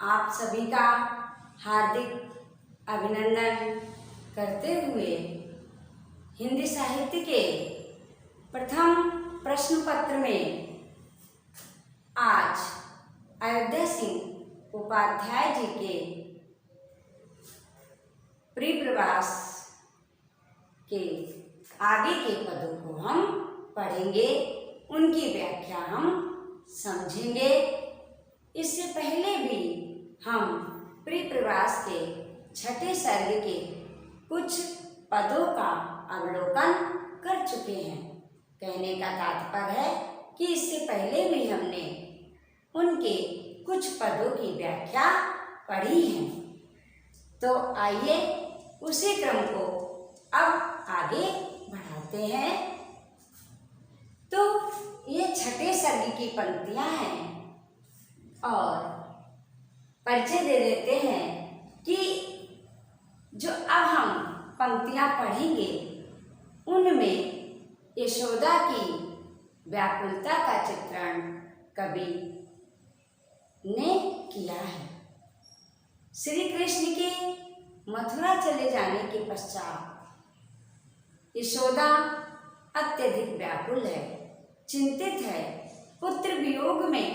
आप सभी का हार्दिक अभिनंदन करते हुए हिंदी साहित्य के प्रथम प्रश्न पत्र में आज अयोध्या सिंह उपाध्याय जी के प्रिप्रवास के आगे के पदों को हम पढ़ेंगे, उनकी व्याख्या हम समझेंगे। इससे पहले भी हम प्रिप्रवास के छठे सर्ग के कुछ पदों का अवलोकन कर चुके हैं। कहने का तात्पर्य है कि इससे पहले भी हमने उनके कुछ पदों की व्याख्या पढ़ी है। तो आइए उसी क्रम को अब आगे बढ़ाते हैं। तो ये छठे सर्ग की पंक्तियां हैं और परिचय दे देते हैं कि जो अब हम पंक्तियां पढ़ेंगे उनमें यशोदा की व्याकुलता का चित्रण कवि ने किया है। श्री कृष्ण के मथुरा चले जाने के पश्चात यशोदा अत्यधिक व्याकुल है, चिंतित है। पुत्र वियोग में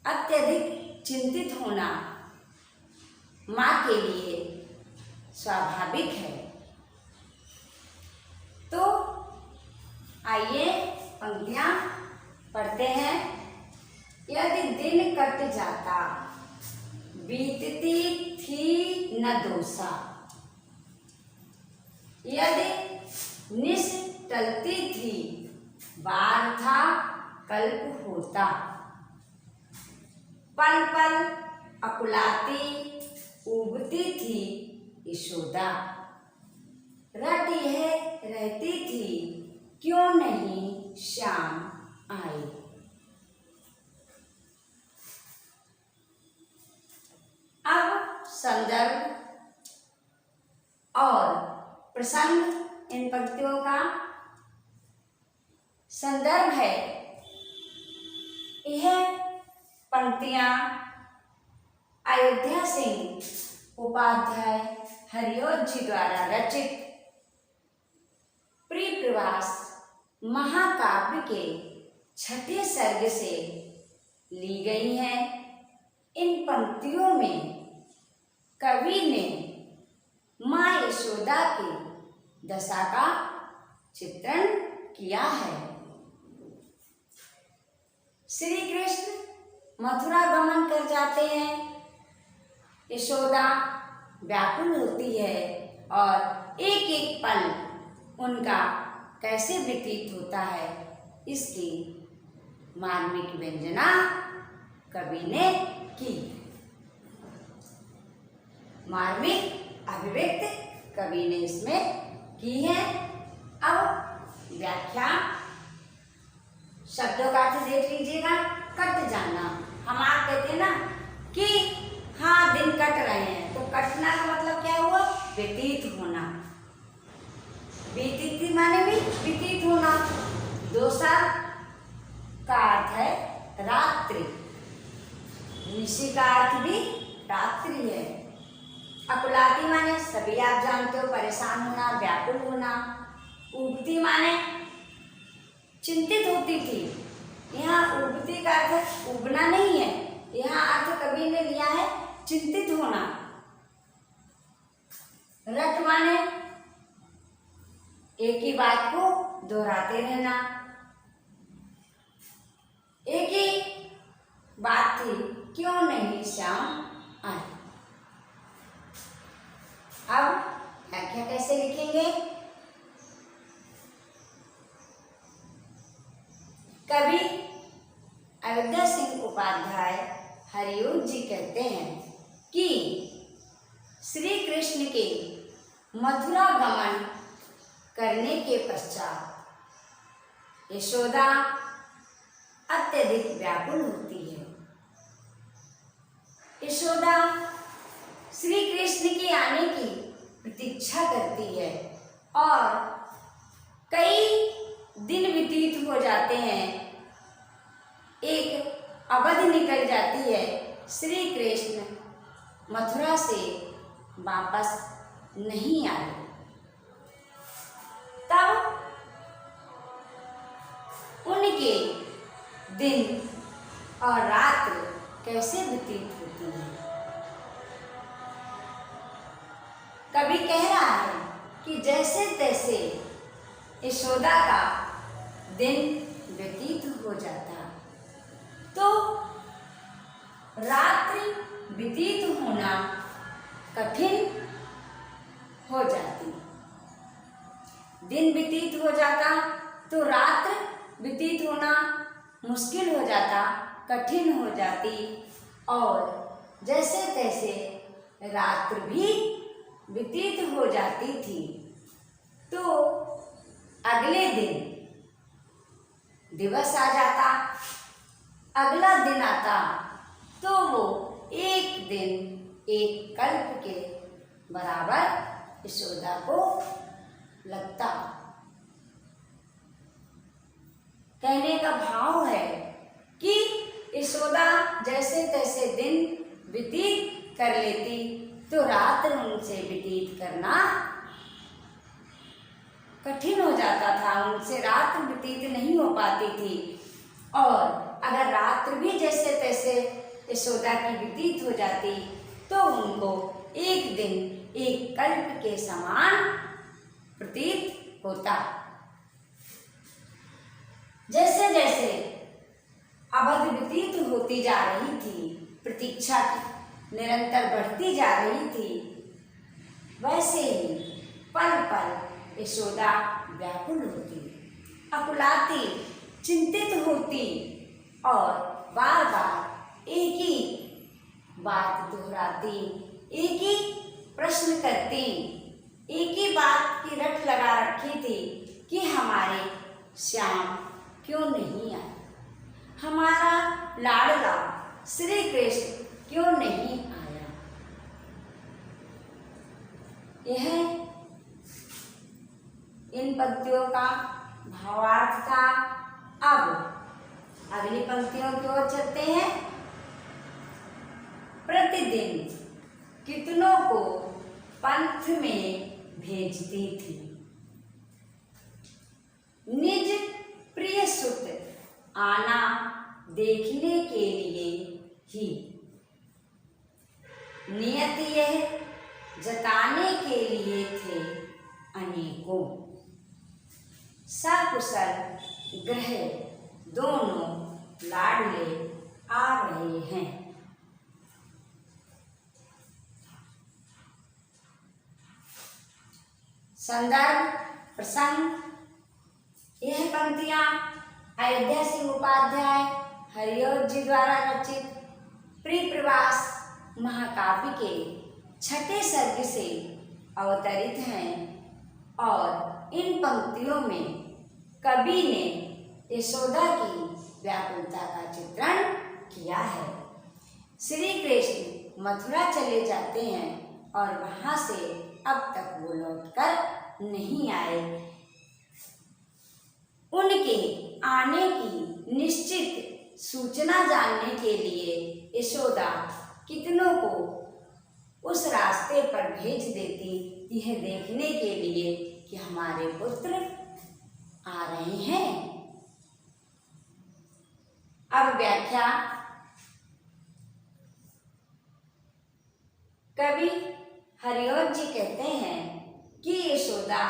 अत्यधिक चिंतित होना माँ के लिए स्वाभाविक है। तो आइए पंक्तियां पढ़ते हैं। यदि दिन कट जाता बीतती थी न दोषा, यदि निश टलती थी बार था कल्प होता, पल पल अकुलाती उबती थी यशोदा, रट यह रहती थी क्यों नहीं श्याम आए। अब संदर्भ और प्रसंग इन पंक्तियों का संदर्भ है। यह पंक्तियां अयोध्या सिंह उपाध्याय हरिओत जी द्वारा रचित प्रिप्रवास महाकाव्य के छठे सर्ग से ली गई हैं। इन पंक्तियों में कवि ने माँ यशोदा की दशा का चित्रण किया है। श्री कृष्ण मथुरा गमन कर जाते हैं, यशोदा व्याकुल होती है और एक एक पल उनका कैसे व्यतीत होता है इसकी मार्मिक व्यंजना कवि ने की। मार्मिक अभिव्यक्ति कवि ने इसमें की है। अब व्याख्या शब्दों का अर्थ देख लीजिएगा। कट जाना, हम आप कहते हैं ना कि हाँ दिन कट रहे हैं, तो कटना का मतलब क्या हुआ? व्यतीत होना। व्यतीत माने भी व्यतीत होना। दोषा का अर्थ है रात्रि, निशी का अर्थ भी रात्रि है। अकुलाती माने सभी आप जानते हो, परेशान होना, व्याकुल होना। उबती माने चिंतित होती थी। यहाँ उबती का अर्थ उबना नहीं है, यहाँ अर्थ कवि ने लिया है चिंतित होना। रट माने एक ही बात को दोहराते रहना। एक ही बात थी क्यों नहीं श्याम आए। अब व्याख्या कैसे लिखेंगे? कवि अयोध्या सिंह उपाध्याय हरिओत जी कहते हैं कि श्री कृष्ण के मथुरा गमन करने के पश्चात यशोदा अत्यधिक व्याकुल होती है। यशोदा श्री कृष्ण के आने की प्रतीक्षा करती है और कई दिन व्यतीत हो जाते हैं, एक अवधि निकल जाती है श्री कृष्ण मथुरा से वापस नहीं आए। तब उनके दिन और रात्र कैसे व्यतीत होती है। कवि कह रहा है कि जैसे तैसे यशोदा का दिन व्यतीत हो जाता तो रात्रि व्यतीत होना कठिन हो जाती। दिन व्यतीत हो जाता तो रात्र व्यतीत होना मुश्किल हो जाता, कठिन हो जाती। और जैसे तैसे रात्र भी व्यतीत हो जाती थी तो अगले दिन दिवस आ जाता। अगला दिन आता तो वो एक दिन एक कल्प के बराबर यशोदा को लगता। कहने का भाव है कि यशोदा जैसे तैसे दिन व्यतीत कर लेती तो रात्र उनसे व्यतीत करना कठिन हो जाता था, उनसे रात्र व्यतीत नहीं हो पाती थी। और अगर रात्र भी जैसे तैसे यशोदा की व्यतीत हो जाती तो उनको एक दिन एक कल्प के समान प्रतीत होता। जैसे जैसे अवधि व्यतीत होती जा रही थी, प्रतीक्षा निरंतर बढ़ती जा रही थी, वैसे ही पल पल यशोदा व्याकुल होती, अकुलाती, चिंतित होती और बार बार एक ही बात दोहराती, एक ही प्रश्न करती, एक ही बात की रट लगा रखी थी कि हमारे श्याम क्यों नहीं आए, हमारा लाडला श्री कृष्ण क्यों नहीं आया। यह इन पंक्तियों का भावार्थ था। अब अगली पंक्तियों की ओर चलते हैं। प्रतिदिन कितनों को पंथ में भेजती थी, निज प्रिय सुत आना देखने के लिए ही, नियत यह जताने के लिए थे अनेकों, सकुशल ग्रह दोनों लाडले आ रहे हैं। संदर्भ प्रसंग। यह पंक्तियां अयोध्या सिंह उपाध्याय हरिओं जी द्वारा रचित प्रिय प्रवास महाकाव्य के छठे सर्ग से अवतरित हैं और इन पंक्तियों में कवि ने यशोदा की व्याकुलता का चित्रण किया है। श्री कृष्ण मथुरा चले जाते हैं और वहां से अब तक वो लौटकर नहीं आए। उनके आने की निश्चित सूचना जानने के लिए यशोदा कितनों को उस रास्ते पर भेज देती, यह देखने के लिए कि हमारे पुत्र आ रहे हैं। अब व्याख्या। कवि हरिओं जी कहते हैं कि यशोदा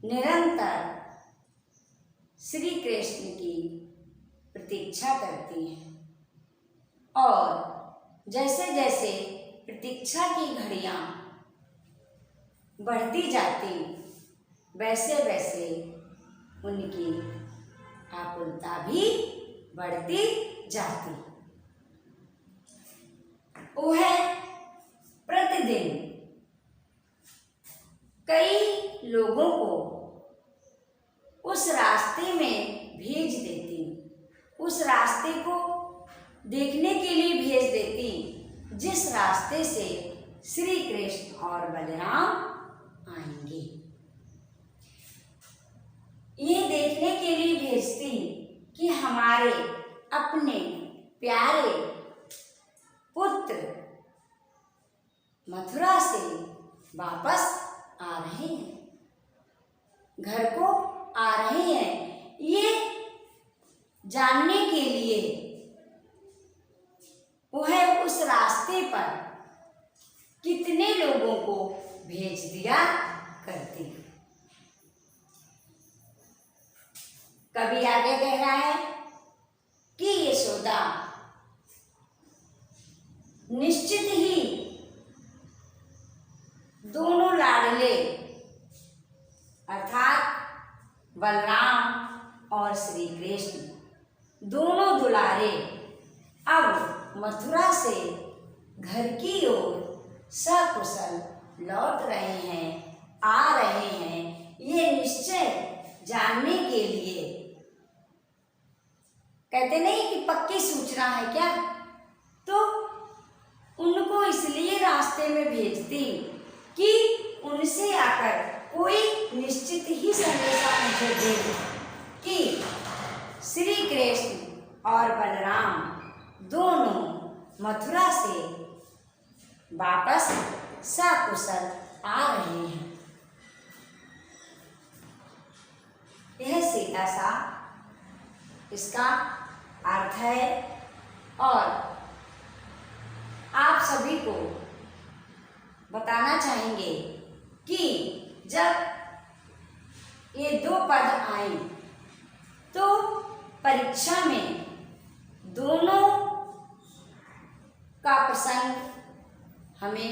निरंतर श्री कृष्ण की प्रतीक्षा करती है और जैसे जैसे प्रतीक्षा की घड़ियां बढ़ती जाती वैसे वैसे उनकी आकुलता भी बढ़ती जाती। वह प्रतिदिन कई लोगों को उस रास्ते में भेज देती, उस रास्ते को देखने के लिए भेज देती जिस रास्ते से श्री कृष्ण और बलराम आएंगे। ये देखने के लिए भेजती कि हमारे अपने प्यारे पुत्र मथुरा से वापस आ रहे हैं, घर को आ रहे हैं, ये जानने के लिए वह उस रास्ते पर कितने लोगों को भेज दिया करती। कभी आगे कह रहा है कि यशोदा निश्चित ही दोनों लाडले अर्थात बलराम और श्री कृष्ण दोनों दुलारे अब मथुरा से घर की ओर सकुशल लौट रहे हैं, आ रहे हैं, ये निश्चय जानने के लिए। कहते नहीं कि पक्की सूचना है क्या, तो उनको इसलिए रास्ते में भेजती कि उनसे आकर कोई निश्चित ही संदेशा मुझे दे कि श्री कृष्ण और बलराम दोनों मथुरा से वापस सकुशल आ रहे हैं। यह सीधा सा इसका अर्थ है और आप सभी को बताना चाहेंगे कि जब ये दो पद आए तो परीक्षा में दोनों का प्रसंग हमें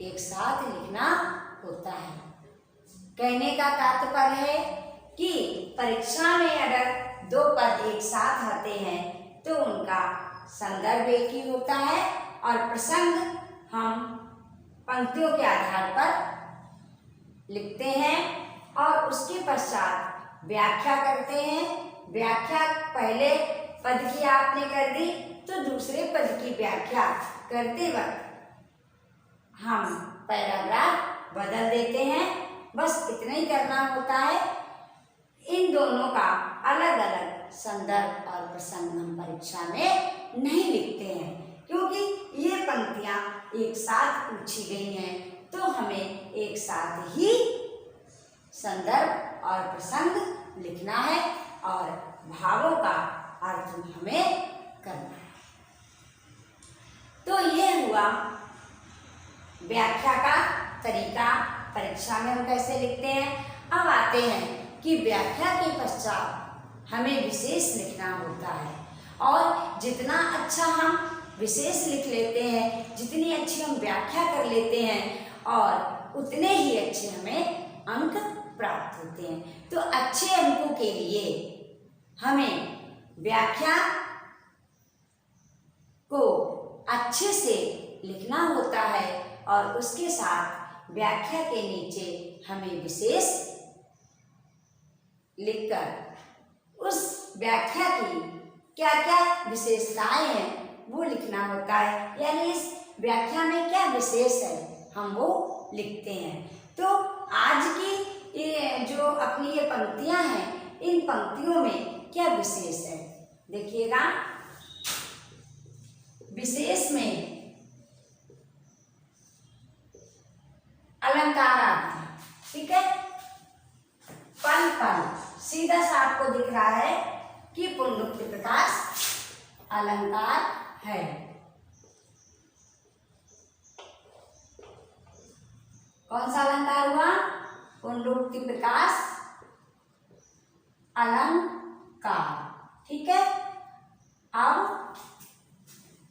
एक साथ लिखना होता है। कहने का तात्पर्य है कि परीक्षा में अगर दो पद एक साथ आते हैं तो उनका संदर्भ एक ही होता है और प्रसंग हम पंक्तियों के आधार पर लिखते हैं और उसके पश्चात व्याख्या करते हैं। व्याख्या पहले पद की आपने कर दी तो दूसरे पद की व्याख्या करते वक्त हम पैराग्राफ बदल देते हैं। बस इतना ही करना होता है। इन दोनों का अलग अलग संदर्भ और प्रसंग हम परीक्षा में नहीं लिखते हैं, क्योंकि ये पंक्तियां एक साथ पूछी गई हैं तो हमें एक साथ ही संदर्भ और प्रसंग लिखना है और भावों का अर्थ हमें करना है। तो ये हुआ व्याख्या का तरीका, परीक्षा में हम कैसे लिखते हैं। अब आते हैं कि व्याख्या के पश्चात हमें विशेष लिखना होता है और जितना अच्छा हम विशेष लिख लेते हैं, जितनी अच्छी हम व्याख्या कर लेते हैं और उतने ही अच्छे हमें अंक प्राप्त होते हैं। तो अच्छे अंकों के लिए हमें व्याख्या को अच्छे से लिखना होता है और उसके साथ व्याख्या के नीचे हमें विशेष लिखकर उस व्याख्या की क्या क्या विशेषताएं हैं वो लिखना होता है, यानी इस व्याख्या में क्या विशेष है हम वो लिखते हैं। तो आज की ये जो अपनी ये पंक्तियां हैं, इन पंक्तियों में क्या विशेष है देखिएगा। विशेष में अलंकार आदि, ठीक है। पल पल सीधा सा आपको दिख रहा है कि पुनरुक्ति प्रकाश अलंकार है। कौन सा अलंकार हुआ? पुनरुक्ति प्रकाश अलंकार, ठीक है। अब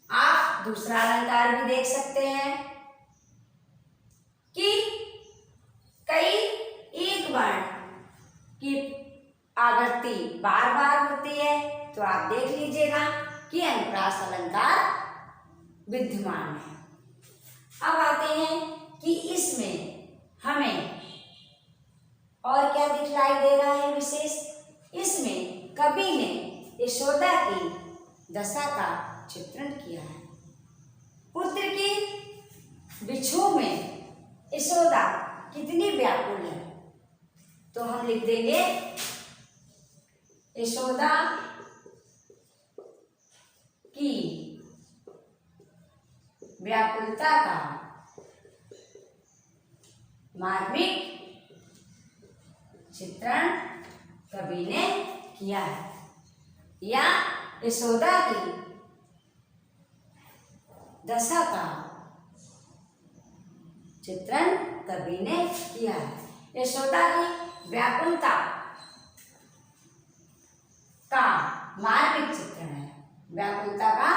आप दूसरा अलंकार भी देख सकते हैं कि कई एक वर्ण की आवृत्ति बार बार होती है, तो आप देख लीजिएगा कि अनुप्रास अलंकार विद्यमान है। अब आते हैं कि इसमें हमें और क्या दिखलाई दे रहा है विशेष। इसमें कवि ने यशोदा की दशा का चित्रण किया है। पुत्र की विछोह में यशोदा कितनी व्याकुल है, तो हम लिख देंगे यशोदा की व्याकुलता का मार्मिक चित्रण कवि ने किया है। या यशोदा की दशा का चित्रण कवि ने किया है। यशोदा की व्याकुलता का मार्मिक चित्रण है। व्याकुलता का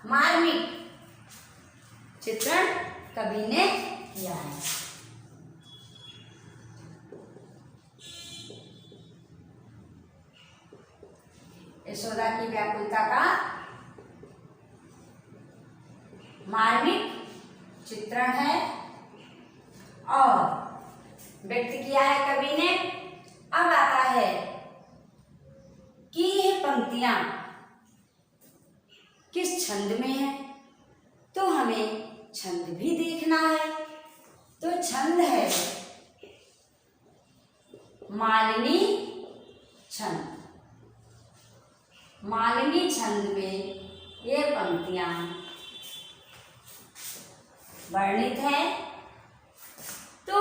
मार्मिक चित्रण कवि ने किया है। यशोदा की व्याकुलता का मार्मिक चित्रण है और व्यक्त किया है कवि ने। अब आता है कि यह पंक्तियां किस छंद में है, तो हमें छंद भी देखना है। तो छंद है मालिनी छंद। मालिनी छंद में ये पंक्तियां वर्णित है। तो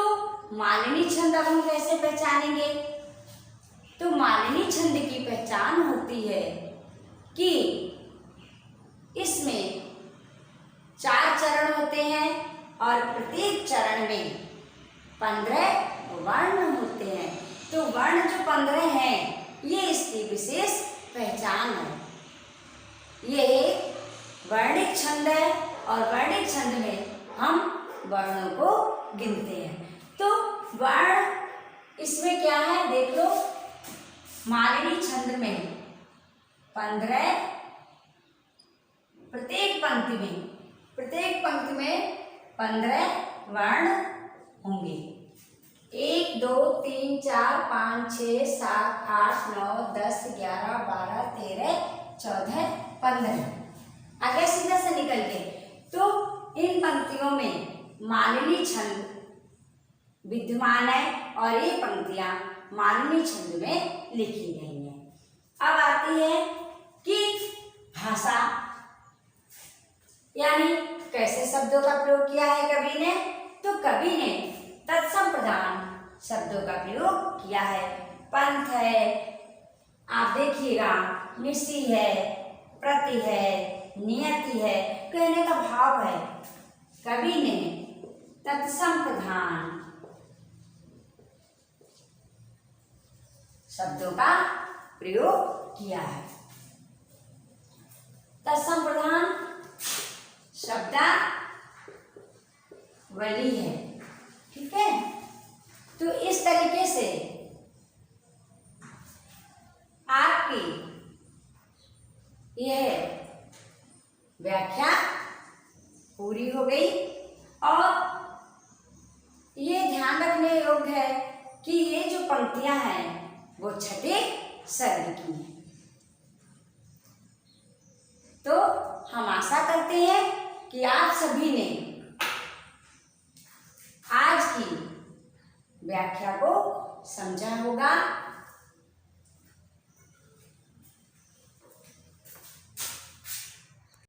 मालिनी छंद अब हम कैसे पहचानेंगे? तो मालिनी छंद की पहचान होती है कि इसमें 4 चरण होते हैं और प्रत्येक चरण में 15 वर्ण होते हैं। तो वर्ण जो 15 हैं, ये इसकी विशेष पहचान है। ये एक वर्णिक छंद है और वर्णिक छंद में हम वर्णों को गिनते हैं। तो वर्ण इसमें क्या है देख लो। मालिनी छंद में 15 प्रत्येक पंक्ति में 15 वर्ण होंगे। 1 2 3 4 5 6 7 8 9 10 11 12 13 14 15 आगे सीधा से निकल के। तो इन पंक्तियों में मालिनी छंद विद्यमान है और ये पंक्तियां मालिनी छंद में लिखी गई हैं। अब आती है कि भाषा, यानी कैसे शब्दों का प्रयोग किया है कवि ने। तो कवि ने तत्सम प्रधान शब्दों का प्रयोग किया है। पंथ है, आप देखिएगा, निशि है, प्रति है, नियति है, कहने का भाव है। कवि ने तत्सम प्रधान शब्दों का प्रयोग किया है। तत्सम प्रधान शब्दावली है, ठीक है। तो इस तरीके से आपकी यह व्याख्या पूरी हो गई। और ये ध्यान रखने योग्य है कि ये जो पंक्तियां हैं वो छठे सर्ग की हैं। तो हम आशा करते हैं कि आप सभी ने आज की व्याख्या को समझा होगा